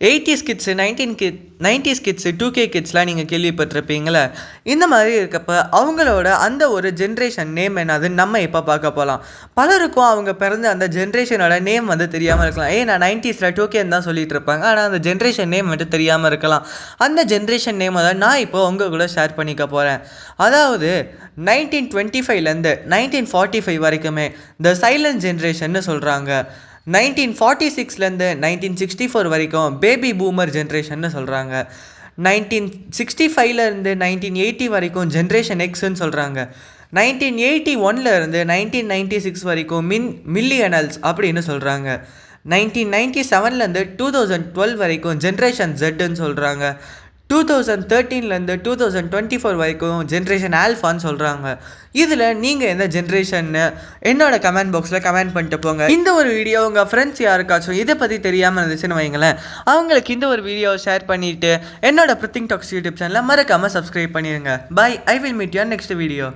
80s kids, 90s kids, 2K கிட்ஸ்லாம் நீங்கள் கேள்விப்பட்டிருப்பீங்களே. இந்த மாதிரி இருக்கப்ப அவங்களோட அந்த ஒரு ஜென்ரேஷன் நேம் என்னதுன்னு நம்ம இப்போ பார்க்க போகலாம். பலருக்கும் அவங்க பிறந்த அந்த ஜென்ரேஷனோட நேம் வந்து தெரியாமல் இருக்கலாம். நான் 90ஸ்ல 2Kன்னு தான் சொல்லிட்டு இருப்பாங்க. ஆனால் அந்த ஜென்ரேஷன் நேம் மட்டும் தெரியாமல் இருக்கலாம். அந்த ஜென்ரேஷன் நேமை தான் நான் இப்போ உங்கள் கூட ஷேர் பண்ணிக்க போகிறேன். அதாவது 1925லேருந்து 1945 வரைக்குமே த சைலண்ட் ஜென்ரேஷன்னு சொல்கிறாங்க. 1946லேருந்து 1964 வரைக்கும் பேபி பூமர் ஜென்ரேஷன்னு சொல்கிறாங்க. 1965லேருந்து 1980 வரைக்கும் ஜென்ரேஷன் எக்ஸ்ன்னு சொல்கிறாங்க. 1981லேருந்து 1996 வரைக்கும் மில்லியனல்ஸ் அப்படின்னு சொல்கிறாங்க. 1997லேருந்து 2012 வரைக்கும் ஜென்ரேஷன் ஜெட்டுன்னு சொல்கிறாங்க. 2013லேருந்து 2024 வரைக்கும் ஜென்ரேஷன் ஆல்ஃபான்னு சொல்கிறாங்க. இதில் நீங்கள் எந்த ஜென்ரேஷன்னு என்னோட கமெண்ட் பாக்ஸில் கமெண்ட் பண்ணிட்டு போங்க. இந்த ஒரு வீடியோ உங்கள் ஃப்ரெண்ட்ஸ் யாருக்காச்சும் இதை பற்றி தெரியாமல் இருந்துச்சுன்னு வைங்களேன், அவங்களுக்கு இந்த ஒரு வீடியோவை ஷேர் பண்ணிவிட்டு என்னோட பிரித்திங் டாக்ஸ் யூடியூப் சேனலை மறக்காமல் சப்ஸ்கிரைப் பண்ணிடுங்க. Bye. I will meet you next video.